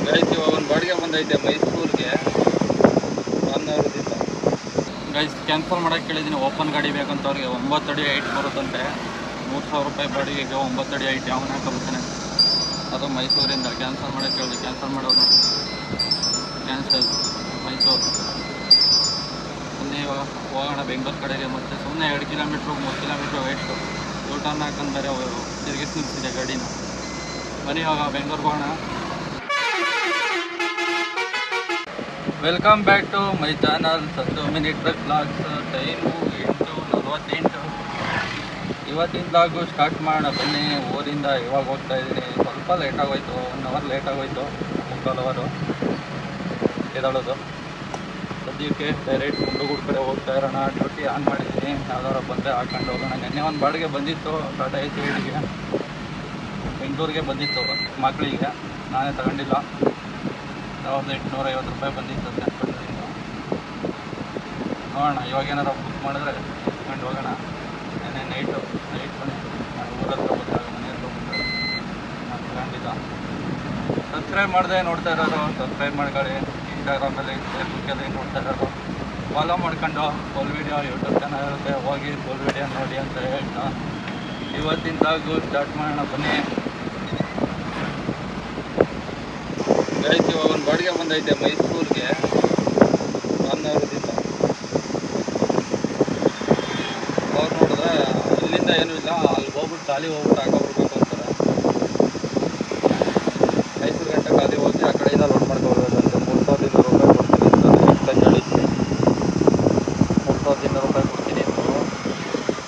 Guys ಇವಾಗ ಒಂದು ಬಾಡಿಗೆ ಬಂದೈತೆ ಮೈಸೂರಿಗೆ ರಾಮನಗರದಿಂದ. ಗೈಸ್ ಕ್ಯಾನ್ಸಲ್ ಮಾಡೋಕ್ಕೆ ಕೇಳಿದ್ದೀನಿ. ಓಪನ್ ಗಾಡಿ ಬೇಕಂತ ಅವ್ರಿಗೆ 9 ಅಡಿ ಹೈಟ್ ಬರುತ್ತಂತೆ. 3000 ರೂಪಾಯಿ ಬಾಡಿಗೆಗೆ 9 ಅಡಿ ಹೈಟ್ ಯಾವನ ಹಾಕಬರ್ತಾನೆ. ಅದು ಮೈಸೂರಿಂದ ಕ್ಯಾನ್ಸಲ್ ಮಾಡೋಕ್ಕೆ ಕೇಳಿದೆ. ಕ್ಯಾನ್ಸಲ್ ಮಾಡೋರು ನೋಡಿ, ಕ್ಯಾನ್ಸಲ್ ಮೈಸೂರು. ಸುಮ್ಮನೆ ಇವಾಗ ಹೋಗೋಣ ಬೆಂಗಳೂರು ಕಡೆಗೆ. ಮತ್ತು ಸುಮ್ಮನೆ 2 ಕಿಲೋಮೀಟ್ರು 3 ಕಿಲೋಮೀಟ್ರ್ ವೇಸ್ಟು. ಊಟನ ಹಾಕೊಂಡು ಬೇರೆ ತಿರುಗಿಸಿ ನಿಲ್ಸಿದೆ ಗಾಡಿನ. ಬನ್ನಿ ಇವಾಗ ಬೆಂಗಳೂರಿಗೆ ಹೋಗೋಣ. Welcome back to my channel Sandu mini truck vlogs. Time 8:48. ಇವತ್ತಿನ ಬ್ಲಾಗು ಸ್ಟಾರ್ಟ್ ಮಾಡೋಣ ಬನ್ನಿ. ಊರಿಂದ ಇವಾಗ ಹೋಗ್ತಾ ಇದ್ದೀನಿ. ಸ್ವಲ್ಪ ಲೇಟಾಗೋಯ್ತು, 1 ಅವರ್ ಲೇಟಾಗೋಯ್ತು. 3 ಅವರು ಎದಳೋದು. ಸದ್ಯಕ್ಕೆ ಡೈರೆಕ್ಟ್ ಗುಂಡುಗುಡ್ ಕಡೆ ಹೋಗ್ತಾ ಇರೋಣ. ಡ್ಯೂಟಿ ಆನ್ ಮಾಡಿದ್ದೀನಿ. ಯಾವ್ದಾರು ಬಂದರೆ ಹಾಕೊಂಡು ಹೋಗೋಣ. ನೆನ್ನೆ ಒಂದು ಬಾಡಿಗೆ ಬಂದಿತ್ತು ಟಾಟಾ AC ಗೆ, ಬೆಂಗಳೂರಿಗೆ ಬಂದಿತ್ತು ಮಕ್ಕಳಿಗೆ. ನಾನೇ ತಗೊಂಡಿಲ್ಲ. 1850 ರೂಪಾಯಿ ಬಂದಿತ್ತು ಅನ್ಕೊಂಡಿದ್ದೀನಿ. ನೋಡೋಣ ಇವಾಗ ಏನಾರು ಬುಕ್ ಮಾಡಿದ್ರೆ ತಗೊಂಡು ಹೋಗೋಣ. ನೆನ್ನೆ ನೈಟ್ ಬನ್ನಿ ಊರತ್ರ ಬಂದಾಗ ಮನೆಯತ್ರ ಬಂದಾಗ ನಾನು ತಗೊಂಡಿಲ್ಲ. ಸಬ್ಸ್ಕ್ರೈಬ್ ಮಾಡಿದೆ ನೋಡ್ತಾ ಇರೋರು ಸಬ್ಸ್ಕ್ರೈಬ್ ಮಾಡ್ಕೊಳ್ಳಿ. ಇನ್ಸ್ಟಾಗ್ರಾಮಲ್ಲಿ ಫೇಸ್ಬುಕ್ಕಲ್ಲಿ ನೋಡ್ತಾ ಇರೋರು ಫಾಲೋ ಮಾಡ್ಕೊಂಡು ಫುಲ್ ವೀಡಿಯೋ ಯೂಟ್ಯೂಬ್ ಚಾನಲ್ ಇರುತ್ತೆ, ಹೋಗಿ ಫುಲ್ ವೀಡಿಯೋ ನೋಡಿ ಅಂತ ಹೇಳ್ತಾ ಇವತ್ತಿನ ಬ್ಲಾಗು ಸ್ಟಾರ್ಟ್ ಮಾಡೋಣ ಬನ್ನಿ. ಗೈಸ್ ಇವಾಗ ಒಂದು ಬಾಡಿಗೆ ಬಂದೈತೆ ಮೈಸೂರಿಗೆ ರಾಮನಗರದಿಂದ. ಅವ್ರು ನೋಡಿದ್ರೆ ಇಲ್ಲಿಂದ ಏನೂ ಇಲ್ಲ, ಅಲ್ಲಿ ಹೋಗ್ಬಿಟ್ಟು ಖಾಲಿ ಹೋಗ್ಬಿಟ್ಟು ಹಾಕೋಬರ್ಬೇಕು ಅಂತಾರೆ. ಮೈಸೂರು ಗಂಟೆ ಖಾಲಿ ಹೋಗಿ ಆ ಕಡೆಯಿಂದ ಲೋಡ್ ಮಾಡ್ಕೊಬರ್ಬೇಕಂತೆ. 3200 ರೂಪಾಯಿ ಕೊಡ್ತೀನಿ ಅಂತ ಎಕ್ಸ್ಚೇಂಜ್ ಹೇಳಿದ್ವಿ. 3200 ರೂಪಾಯಿ ಕೊಡ್ತೀನಿ ಅಂತ.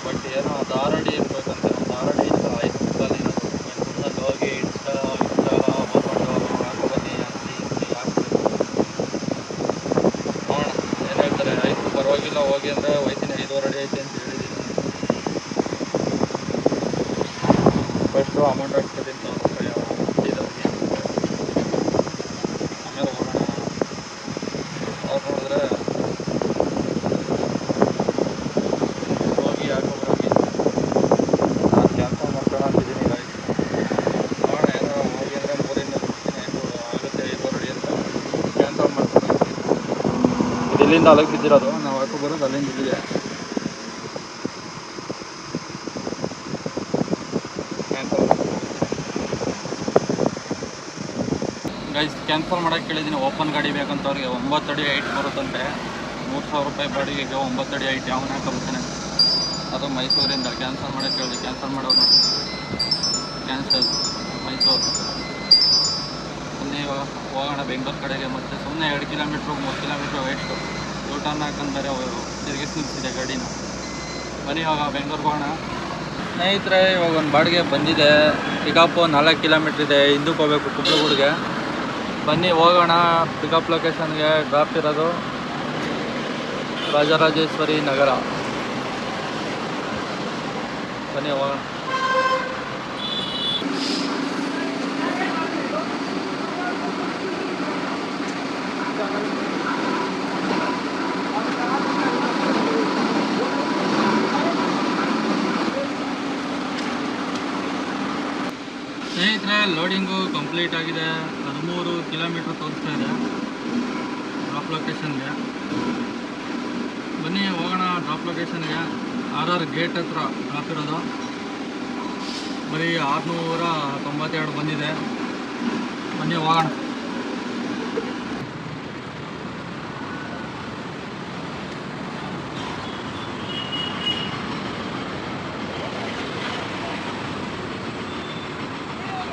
ಬಟ್ ಏನೋ ಅದು 6 ಅಡಿ ಇರಬೇಕಂತೆ. ಒಂದು 6 ಅಡಿ ಇಲ್ಲ 5 ಫುಟ್ಟಲ್ಲಿ ಇರೋದು. ಬೆಂಗಳೂರಿನಲ್ಲಿ ಹೋಗಿ ಇನ್ಸ್ಟಾ ಓದ್ಕೊಂಡು ಹಾಕೋಬನ್ನಿ ಅಂಗಡಿ ಹಾಕ್ಬೇಕು. ನೋಡೋಣ ಏನು ಹೇಳ್ತಾರೆ. ಆಯಿತು ಪರವಾಗಿಲ್ಲ ಹೋಗಿ ಅಂದರೆ ಹೋಯ್ತೀನಿ. 5.5 ಅಡಿ ಐತೆ ಅಂತ ಹೇಳಿದ್ದೀನಿ. ಫಸ್ಟು ಅಮೌಂಟ್ ಹಾಕ್ತೀನಿ 1000 ರೂಪಾಯಿ ಇರೋರಿಗೆ. ಆಮೇಲೆ ಹೋಗೋಣ. ಅವ್ರು ನೋಡಿದ್ರೆ ಹೋಗಿ ಹಾಕೋಬರೋಗಿ ನಾನು ಕ್ಯಾನ್ಸಲ್ ಮಾಡ್ಕೊಳ್ಳೋ ಅಂತಿದ್ದೀನಿ. ಗಾಡಿ ನೋಡೋಣ ಏನೋ ಹೋಗಿ ಅಂದರೆ 3ರಿಂದ ಬಿಡ್ತೀನಿ. ಆಗುತ್ತೆ 5 ಅಡಿ ಅಂತ ಕ್ಯಾನ್ಸಲ್ ಮಾಡ್ಕೊಳ್ಳೋ. ಇದು ಇಲ್ಲಿಂದ ಅಲ್ಲಿಗೆ ಬಿದ್ದಿರೋದು. ನಾವು ಹಾಕೋಬರೋದು ಅಲ್ಲಿಂದ ಇಲ್ಲಿಗೆ. ಗೈಸ್ ಕ್ಯಾನ್ಸಲ್ ಮಾಡೋಕ್ಕೆ ಕೇಳಿದ್ದೀನಿ. ಓಪನ್ ಗಾಡಿ ಬೇಕಂತ ಅವ್ರಿಗೆ 9 ಅಡಿ ಹೈಟ್ ಬರುತ್ತಂತೆ. 3000 ರೂಪಾಯಿ ಬಾಡಿಗೆಗೆ 9 ಅಡಿ ಹೈಟ್ ಯಾವನ ಹಾಕಬರ್ತಾನೆ. ಅದು ಮೈಸೂರಿಂದ ಕ್ಯಾನ್ಸಲ್ ಮಾಡೋಕ್ಕೆ ಕೇಳಿದೆ. ಕ್ಯಾನ್ಸಲ್ ಮಾಡೋರು ನೋಡಿ, ಕ್ಯಾನ್ಸಲ್ ಮೈಸೂರು. ಸುಮ್ಮನೆ ಇವಾಗ ಹೋಗೋಣ ಬೆಂಗಳೂರು ಕಡೆಗೆ. ಮತ್ತು ಸುಮ್ಮನೆ 2 ಕಿಲೋಮೀಟ್ರು 3 ಕಿಲೋಮೀಟ್ರ್ ವೇಸ್ಟು. ಊಟನ ಹಾಕೊಂಡು ಬೇರೆ ತಿರುಗಿಸಿ ನಿಲ್ಸಿದೆ ಗಾಡಿನ. ಬನ್ನಿ ಇವಾಗ ಬೆಂಗಳೂರಿಗೆ ಹೋಗೋಣ. ಸ್ನೇಹಿತರೆ ಇವಾಗ ಒಂದು ಬಾಡಿಗೆ ಬಂದಿದೆ. ಪಿಕಪ್ಪು 4 ಕಿಲೋಮೀಟ್ರ್ ಇದೆ. ಹಿಂದಕ್ಕೆ ಹೋಗ್ಬೇಕು ಕುಂಬ್ಳಗೂಡಿಗೆ. ಬನ್ನಿ ಹೋಗೋಣ. ಪಿಕಪ್ ಲೊಕೇಶನ್ಗೆ ಡ್ರಾಪ್ ಇರೋದು ರಾಜರಾಜೇಶ್ವರಿ ನಗರ. ಬನ್ನಿ ಹೋಗೋಣ. ಸ್ನೇಹಿತರೆ ಲೋಡಿಂಗು ಕಂಪ್ಲೀಟ್ ಆಗಿದೆ. 13 ಕಿಲೋಮೀಟ್ರ್ ತೋರಿಸ್ತಾ ಇದೆ ಡ್ರಾಪ್ ಲೊಕೇಶನ್ಗೆ. ಬನ್ನಿ ಹೋಗೋಣ ಡ್ರಾಪ್ ಲೊಕೇಶನ್ಗೆ. RR ಗೇಟ್ ಹತ್ರ ಡ್ರಾಪ್ ಇರೋದು. ಬರೀ 692 ಬಂದಿದೆ. ಬನ್ನಿ ಹೋಗೋಣ.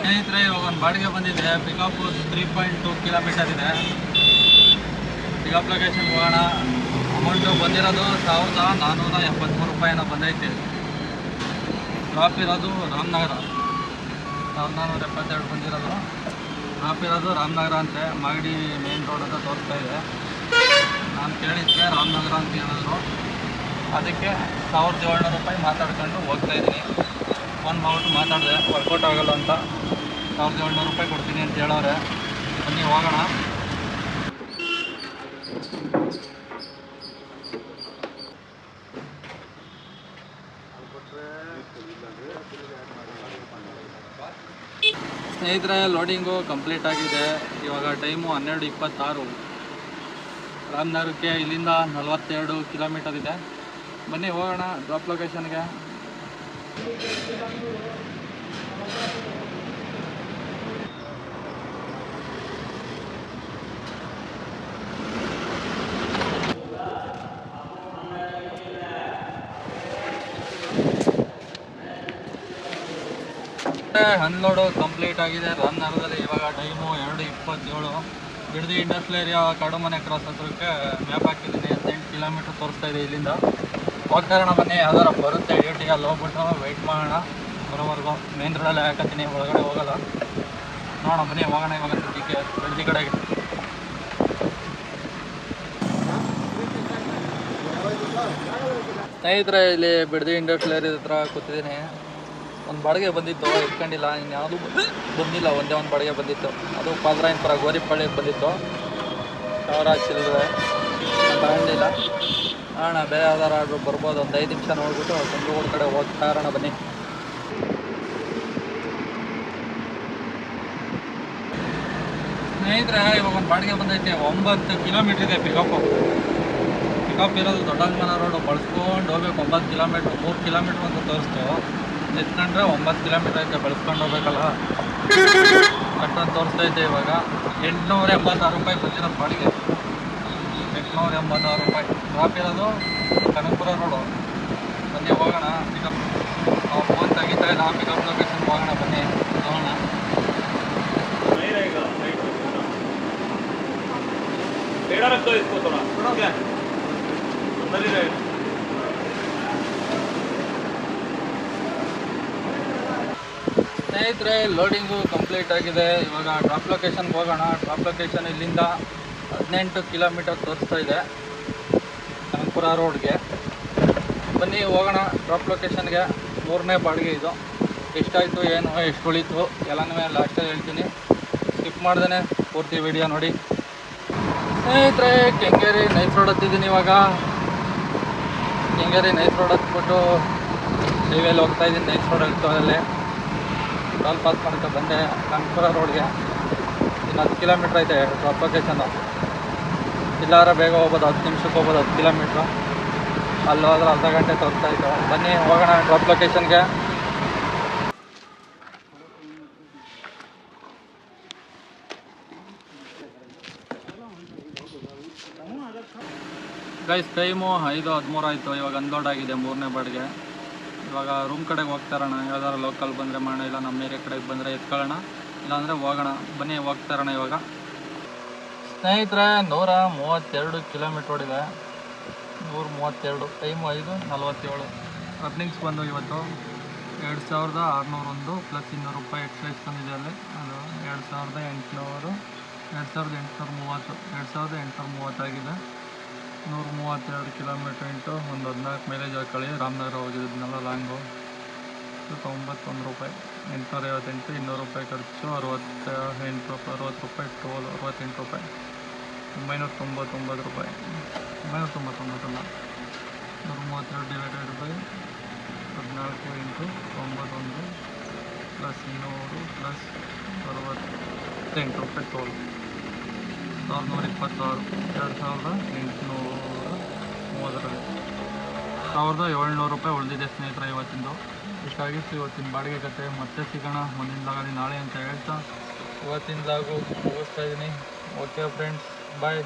ಸ್ನೇಹಿತರೆ ಇವಾಗ ಒಂದು ಬಾಡಿಗೆ ಬಂದಿದೆ. ಪಿಕಪ್ಪು 3.2 ಕಿಲೋಮೀಟರ್ ಇದೆ. ಪಿಕಪ್ ಲೊಕೇಶನ್ಗೆ ಹೋಗೋಣ. ಅಮೌಂಟು ಬಂದಿರೋದು 1473 ರೂಪಾಯಿನ ಬಂದೈತೆ. ಡ್ರಾಪ್ ಇರೋದು ರಾಮನಗರ. 1472 ಬಂದಿರೋದು. ಡ್ರಾಪ್ ಇರೋದು ರಾಮನಗರ ಅಂತೆ. ಮಾಗಡಿ ಮೇನ್ ರೋಡ್ ಅಂತ ತೋರಿಸ್ತಾ ಇದೆ. ನಾನು ಕೇಳಿದ್ದೆ ರಾಮನಗರ ಅಂತ ಹೇಳಿದ್ರು. ಅದಕ್ಕೆ 1700 ರೂಪಾಯಿ ಮಾತಾಡ್ಕೊಂಡು ಹೋಗ್ತಾಯಿದ್ದೀನಿ. ಫೋನ್ ಮಾಡ್ಬಿಟ್ಟು ಮಾತಾಡಿದೆ. ವರ್ಕೌಟ್ ಆಗೋಲ್ಲ ಅಂತ 1700 ರೂಪಾಯಿ ಕೊಡ್ತೀನಿ ಅಂತ ಹೇಳೋರೆ. ಬನ್ನಿ ಹೋಗೋಣ. ಸ್ನೇಹಿತರೆ ಲೋಡಿಂಗು ಕಂಪ್ಲೀಟ್ ಆಗಿದೆ. ಇವಾಗ ಟೈಮು 12:26. ರಾಮನಗರಕ್ಕೆ ಇಲ್ಲಿಂದ 42 ಕಿಲೋಮೀಟರ್ ಇದೆ. ಬನ್ನಿ ಹೋಗೋಣ ಡ್ರಾಪ್ ಲೊಕೇಶನ್ಗೆ. ಅನ್ಲೋಡು ಕಂಪ್ಲೀಟ್ ಆಗಿದೆ ರಾಮನಗರದಲ್ಲಿ. ಇವಾಗ time 2:27. Bidadi industrial area Kadumane cross ಹತ್ರಕ್ಕೆ ಮ್ಯಾಪ್ ಹಾಕಿದ್ದೀನಿ. 18 ಕಿಲೋಮೀಟ್ರ್ ತೋರಿಸ್ತಾ ಇದೆ ಇಲ್ಲಿಂದ. ಹೋಗ್ತಾ ಇರೋಣ ಬನ್ನಿ. ಯಾವ್ದಾರ ಬರುತ್ತೆ ಡ್ಯೂಟಿಗೆ ಅಲ್ಲಿ ಹೋಗ್ಬಿಟ್ಟು ವೆಯ್ಟ್ ಮಾಡೋಣ ಬರೋವರೆಗೂ. ಮೇನ್ ರೋಡಲ್ಲೇ ಹಾಕತ್ತೀನಿ, ಒಳಗಡೆ ಹೋಗಲ್ಲ. ನೋಡೋಣ ಬನ್ನಿ ಹೋಗೋಣ ಇವಾಗ ಸದ್ಯಕ್ಕೆ ಬಿಡದಿ ಕಡೆಗೆ. ಸ್ನೇಹಿತರೆ ಇಲ್ಲಿ ಬಿಡದಿ ಇಂಡಸ್ಟ್ರಿಯಲ್ ಏರಿಯಾ ಹತ್ರ ಕೂತಿದ್ದೀನಿ. ಒಂದು ಬಾಡಿಗೆ ಬಂದಿತ್ತು, ಇಟ್ಕೊಂಡಿಲ್ಲ. ಇನ್ಯಾವುದೂ ಬಂದಿಲ್ಲ, ಒಂದೇ ಒಂದು ಬಾಡಿಗೆ ಬಂದಿತ್ತು. ಅದು ಪಾಲ್ರಾಯನಪುರ ಗೋರಿಪಳ್ಳಿಗೆ ಬಂದಿತ್ತು. ಸಾವಿರ ಚಿಲ್ಲರೆ ತಗೊಂಡಿಲ್ಲ. ಅಣ್ಣ ಬೇರೆ ಯಾವ್ದಾರ ಆರ್ಡ್ರು ಬರ್ಬೋದು. ಒಂದು 5 ನಿಮಿಷ ನೋಡ್ಬಿಟ್ಟು ಕುಂದಗೋಡು ಕಡೆ ಹೋಗ್ತಾ ಇರೋಣ ಬನ್ನಿ. ಸ್ನೇಹಿತರೆ ಇವಾಗ ಒಂದು ಬಾಡಿಗೆ ಬಂದೈತೆ. 9 ಕಿಲೋಮೀಟ್ರ್ ಇದೆ ಪಿಕಪ್ ಇರೋದು. ದೊಡ್ಡಮನ ರೋಡು ಬಳಸ್ಕೊಂಡು ಹೋಗ್ಬೇಕು. 9 ಕಿಲೋಮೀಟ್ರ್, 3 ಕಿಲೋಮೀಟ್ರ್ ಅಂತ ತೋರಿಸ್ತು. ಎತ್ಕೊಂಡ್ರೆ 9 ಕಿಲೋಮೀಟ್ರ್ ಐತೆ. ಬೆಳೆಸ್ಕೊಂಡು ಹೋಗ್ಬೇಕಲ್ಲ, ಅಷ್ಟೊಂದು ತೋರಿಸ್ತೈತೆ. ಇವಾಗ 886 ರೂಪಾಯಿ ಬಂದಿರೋದು ಬಾಡಿಗೆ. 886 ರೂಪಾಯಿ. ಡ್ರಾಪ್ ಇರೋದು ಕನಕಪುರ ರೋಡು. ಬನ್ನಿ ಹೋಗೋಣ. ಪಿಕಪ್ ಫೋನ್ ತೆಗಿತಾ ಇಲ್ಲ. ಪಿಕಪ್ ಲೊಕೇಶನ್ ಹೋಗೋಣ ಬನ್ನಿ ಹೋಗೋಣ. ಸ್ನೇಹಿತರೆ ಲೋಡಿಂಗು ಕಂಪ್ಲೀಟ್ ಆಗಿದೆ. ಇವಾಗ ಡ್ರಾಪ್ ಲೊಕೇಶನ್ಗೆ ಹೋಗೋಣ. ಡ್ರಾಪ್ ಲೊಕೇಶನ್ ಇಲ್ಲಿಂದ 18 ಕಿಲೋಮೀಟರ್ ತೋರಿಸ್ತಾ ಇದೆ ಕನಕಪುರ ರೋಡ್ಗೆ. ಬನ್ನಿ ಹೋಗೋಣ ಡ್ರಾಪ್ ಲೊಕೇಶನ್ಗೆ. 3ನೇ ಬಾಡಿಗೆ ಇದು. ಎಷ್ಟಾಯಿತು ಏನು ಎಷ್ಟು ಉಳೀತು ಎಲ್ಲನೂ ಲಾಸ್ಟಲ್ಲಿ ಹೇಳ್ತೀನಿ. ಸ್ಕಿಪ್ ಮಾಡ್ದೇ ಪೂರ್ತಿ ವಿಡಿಯೋ ನೋಡಿ. ಸ್ನೇಹಿತರೆ ಕೆಂಗೇರಿ ನೈಸ್ ರೋಡ್ ಹತ್ತಿದ್ದೀನಿ. ಇವಾಗ ಕೆಂಗೇರಿ ನೈಸ್ ರೋಡ್ ಹತ್ಬಿಟ್ಟು ಹೈವೇಲಿ ಹೋಗ್ತಾಯಿದ್ದೀನಿ. ನೈಸ್ ರೋಡ್ ಹತ್ತೋದಲ್ಲಿ ಟೋಲ್ ಪಾಸ್ ಮಾಡ್ಕೊ ಬಂದೆ ಕನಕಪುರ ರೋಡ್ಗೆ. ಇನ್ನು 10 ಕಿಲೋಮೀಟ್ರ್ ಐತೆ ಡ್ರಾಪ್ ಲೊಕೇಶನ್ನು. ಇಲ್ಲಾರ ಬೇಗ ಹೋಗ್ಬೋದು, 10 ನಿಮಿಷಕ್ಕೆ ಹೋಗ್ಬೋದು 10 ಕಿಲೋಮೀಟ್ರು. ಅಲ್ಲಿ ಹೋದ್ರೆ ಅರ್ಧ ಗಂಟೆ ತೋರಿಸ್ತಾಯಿತ್ತು. ಬನ್ನಿ ಹೋಗೋಣ ಡ್ರಾಪ್ ಲೊಕೇಶನ್ಗೆ. ಗೈಸ್ ಟೈಮು 5:13 ಆಯಿತು. ಇವಾಗ ಅನ್ಲೋಡ್ ಆಗಿದೆ 3ನೇ ಬಾಡಿಗೆ. ಇವಾಗ ರೂಮ್ ಕಡೆಗೆ ಹೋಗ್ತಾ ಇರೋಣ. ಯಾವ್ದಾರು ಲೋಕಲ್ ಬಂದರೆ ಮಾಡೋಣ, ಇಲ್ಲ ನಮ್ಮ ಏರಿಯಾ ಕಡೆಗೆ ಬಂದರೆ ಎತ್ಕೊಳ್ಳೋಣ, ಇಲ್ಲಾಂದರೆ ಹೋಗೋಣ. ಬನ್ನಿ ಹೋಗ್ತಾ ಇರೋಣ ಇವಾಗ. ಸ್ನೇಹಿತರೆ 132 ಕಿಲೋಮೀಟ್ರ್ ಓಡಿದೆ. 132. ಟೈಮು 5:47. ಅರ್ನಿಂಗ್ಸ್ ಬಂದು ಇವತ್ತು 2601 ಪ್ಲಸ್ 200 ರೂಪಾಯಿ ಎಕ್ಸ್ಟ್ರಾ ಇಸ್ಕೊಂಡಿದೆ ಅಲ್ಲಿ. ಅದು 2800, 2830, 2830 ಆಗಿದೆ. 132 ಕಿಲೋಮೀಟ್ರ್ ಇಂಟು ಒಂದು 14 ಮೈಲೇಜ್ ಹಾಕೊಳ್ಳಿ. ರಾಮನಗರ ಹೋಗಿದ್ದನ್ನೆಲ್ಲ ಲಾಂಗು. 91 ರೂಪಾಯಿ. 858, 200 ರೂಪಾಯಿ ಖರ್ಚು. 68 ರೂಪಾಯಿ, 60 ರೂಪಾಯಿ ಟೋಲ್. 68 ರೂಪಾಯಿ. 999 ರೂಪಾಯಿ. 999 ಅಲ್ಲ, 132 divided by 14 into 91 plus 200 plus 68 ರೂಪಾಯಿ ಟೋಲ್. 1126. 2830ರಲ್ಲಿ 1700 ರೂಪಾಯಿ ಉಳಿದಿದೆ ಸ್ನೇಹಿತರೆ ಇವತ್ತಿಂದು. ಇಷ್ಟಾಗಿತ್ತು ಇವತ್ತಿನ ಬಾಡಿಗೆ ಕತೆ. ಮತ್ತೆ ಸಿಗೋಣ ಮುಂದಿನ ಲಾಗಲ್ಲಿ ನಾಳೆ ಅಂತ ಹೇಳ್ತಾ ಇವತ್ತಿನ ಲಾಗು ಮುಗಿಸ್ತಾ ಇದ್ದೀನಿ. ಓಕೆ ಫ್ರೆಂಡ್ಸ್, ಬಾಯ್.